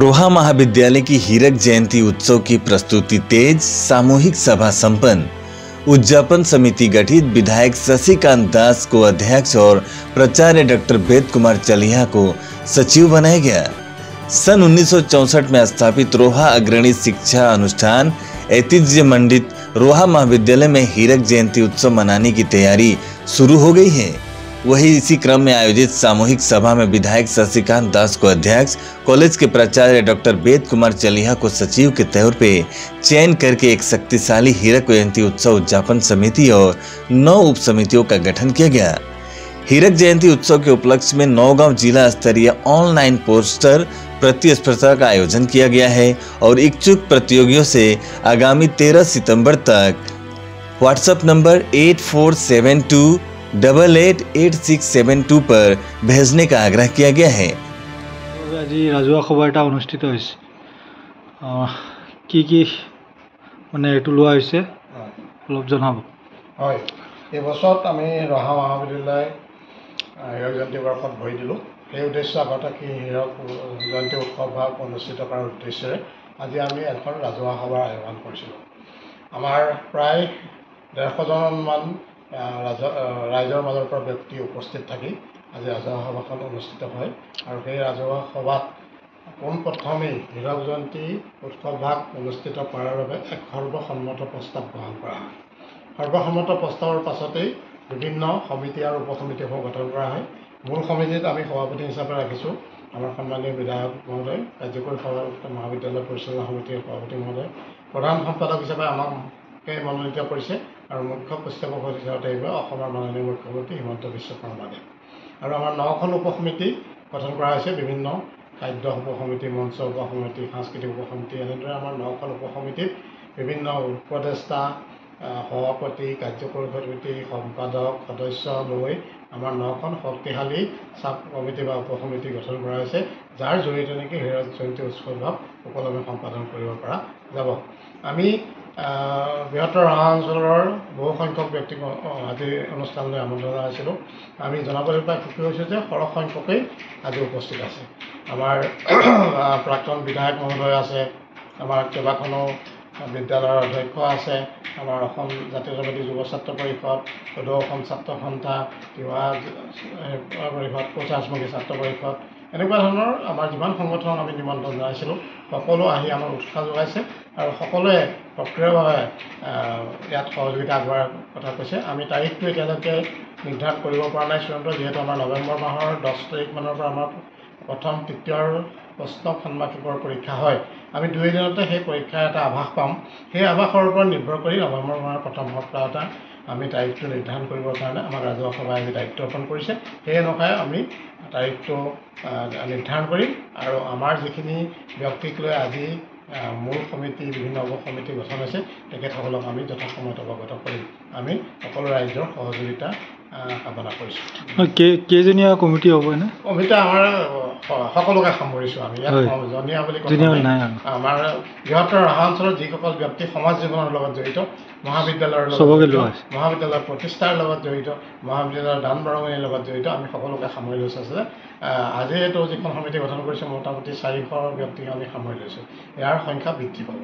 रोहा महाविद्यालय की हीरक जयंती उत्सव की प्रस्तुति तेज, सामूहिक सभा संपन्न, उद्यापन समिति गठित, विधायक शशिकांत दास को अध्यक्ष और प्राचार्य डॉक्टर वेद कुमार चलिहा को सचिव बनाया गया। सन 1964 में स्थापित रोहा अग्रणी शिक्षा अनुष्ठान ऐतिह्य मंडित रोहा महाविद्यालय में हीरक जयंती उत्सव मनाने की तैयारी शुरू हो गई है। वही इसी क्रम में आयोजित सामूहिक सभा में विधायक शशिकांत दास को अध्यक्ष, कॉलेज के प्राचार्य डॉक्टर वेद कुमार चलिहा को सचिव के तौर पे चयन करके एक शक्तिशाली हीरक जयंती उत्सव उद्यापन समिति और 9 उप समितियों का गठन किया गया। हीरक जयंती उत्सव के उपलक्ष्य में नौगांव जिला स्तरीय ऑनलाइन पोस्टर प्रतिस्पर्धा का आयोजन किया गया है और इच्छुक प्रतियोगियों से आगामी 13 सितंबर तक व्हाट्सएप नंबर 8472888672 पर भेजने का आग्रह किया गया है। आज राजुआ सभा এটা অনুষ্ঠিত হৈছে কি মানে এটু লোৱা হৈছে অলপ জনাব। হয়, এই বছৰত আমি ৰহা মহাবিদ্যালয় হীৰক জয়ন্তী বৰ্ষত ভৰি দিলোঁ। সেই উদ্দেশ্য আগতে কি হীৰক জয়ন্তী উৎসৱ ভাগ অনুষ্ঠিত কৰাৰ উদ্দেশ্যেৰে আজি আমি এখন ৰাজহুৱা সভাৰ আয়োজন কৰিছিলোঁ। আমাৰ প্ৰায় 150জনমান ৰাইজৰ মাজৰ পৰা ব্যক্তি উপস্থিত থাকি আজি ৰাজহুৱা সভাখন অনুষ্ঠিত হয় আৰু সেই ৰাজহুৱা সভাত পোনপ্ৰথমেই হীৰক জয়ন্তী উৎসৱ ভাগ অনুষ্ঠিত কৰাৰ বাবে এক সৰ্বসন্মত প্ৰস্তাৱ গ্ৰহণ কৰা হয়। সৰ্বসন্মত প্ৰস্তাৱৰ পাছতেই বিভিন্ন সমিতি আৰু উপসমিতিসমূহ গঠন কৰা হয়। মূল সমিতিত আমি সভাপতি হিচাপে ৰাখিছোঁ আমাৰ সন্মানীয় বিধায়ক মহোদয়, কাৰ্যকৰী সভাপতি মহাবিদ্যালয় পৰিচালনা সমিতিৰ সভাপতি মহোদয়, প্ৰধান সম্পাদক হিচাপে আমাকে মনোনীত কৰিছে আৰু মুখ্য পৃষ্ঠপোষক হিচাপে আহিব অসমৰ মাননীয় মুখ্যমন্ত্ৰী হিমন্ত বিশ্ব শৰ্মাদেৱ। আৰু আমাৰ 9খন উপসমিতি গঠন কৰা হৈছে, বিভিন্ন খাদ্য উপসমিতি, মঞ্চ উপসমিতি, সাংস্কৃতিক উপসমিতি, এনেদৰে আমাৰ 9খন উপসমিতিত বিভিন্ন উপদেষ্টা, সভাপতি, কাৰ্যকৰী সমিতি, সম্পাদক, সদস্য লৈ আমাৰ 9খন শক্তিশালী চাব কমিটি বা উপসমিতি গঠন কৰা হৈছে, যাৰ জৰিয়তে নেকি হীৰক জয়ন্তী উৎসৱ সুকলমে সম্পাদন কৰিব পৰা যাব। আমি বৃহত্তৰ ৰহা অঞ্চলৰ বহু সংখ্যক ব্যক্তিক আজিৰ অনুষ্ঠানলৈ আমন্ত্ৰণ জনাইছিলোঁ। আমি জনাবলৈ পাই সুখী হৈছোঁ যে সৰহ সংখ্যকেই আজি উপস্থিত আছে। আমাৰ প্ৰাক্তন বিধায়ক মহোদয় আছে, আমাৰ কেইবাখনো বিদ্যালয়ৰ অধ্যক্ষ আছে, আমাৰ অসম জাতীয়তাবাদী যুৱ ছাত্ৰ পৰিষদ, সদৌ অসম ছাত্ৰ সন্থা, তিৱা পৰিষদ, কোচাচমুখী ছাত্ৰ পৰিষদ, এনেকুৱা ধৰণৰ আমাৰ যিমান সংগঠন আমি নিমন্ত্ৰণ জনাইছিলোঁ সকলো আহি আমাৰ উৎসাহ যোগাইছে আৰু সকলোৱে সক্ৰিয়ভাৱে ইয়াত সহযোগিতা আগবঢ়াৰ কথা কৈছে। আমি তাৰিখটো এতিয়ালৈকে নিৰ্ধাৰণ কৰিব পৰা নাই চূড়ান্ত, যিহেতু আমাৰ নৱেম্বৰ মাহৰ 10 তাৰিখমানৰ পৰা আমাৰ প্ৰথম, তৃতীয় আৰু পঞ্চম ষাণ্মাসিকৰ পৰীক্ষা হয়। আমি 2 দিনতে সেই পৰীক্ষাৰ এটা আভাস পাম। সেই আভাসৰ ওপৰত নিৰ্ভৰ কৰি নৱেম্বৰ মাহৰ প্ৰথম সপ্তাহতে আমি তাৰিখটো নিৰ্ধাৰণ কৰিবৰ কাৰণে আমাক ৰাজহুৱা সভাই আজি দায়িত্ব অৰ্পণ কৰিছে। সেই অনুসাৰে আমি তাৰিখটো নিৰ্ধাৰণ কৰিম আৰু আমাৰ যিখিনি ব্যক্তিক লৈ আজি মূল সমিতি, বিভিন্ন উপসমিতি গঠন হৈছে তেখেতসকলক আমি যথাসময়ত অৱগত কৰিম। আমি সকলো ৰাইজৰ সহযোগিতা কামনা কৰিছোঁ। কেইজনীয়া কমিটি হ'ব এনে? কমিটি আমাৰ সকলোকে সামৰিছোঁ আমি, ইয়াত জনীয়া বুলি আমাৰ বৃহত্তৰ ৰহা অঞ্চলৰ যিসকল ব্যক্তি সমাজ জীৱনৰ লগত জড়িত, মহাবিদ্যালয়ৰ মহাবিদ্যালয়ৰ প্ৰতিষ্ঠাৰ লগত জড়িত, মহাবিদ্যালয়ৰ দান বৰঙণিৰ লগত জড়িত, আমি সকলোকে সামৰি লৈছোঁ। আছে আজি এইটো যিখন সমিতি গঠন কৰিছোঁ মোটামুটি 400 ব্যক্তিক আমি সামৰি লৈছোঁ। ইয়াৰ সংখ্যা বৃদ্ধি পাব।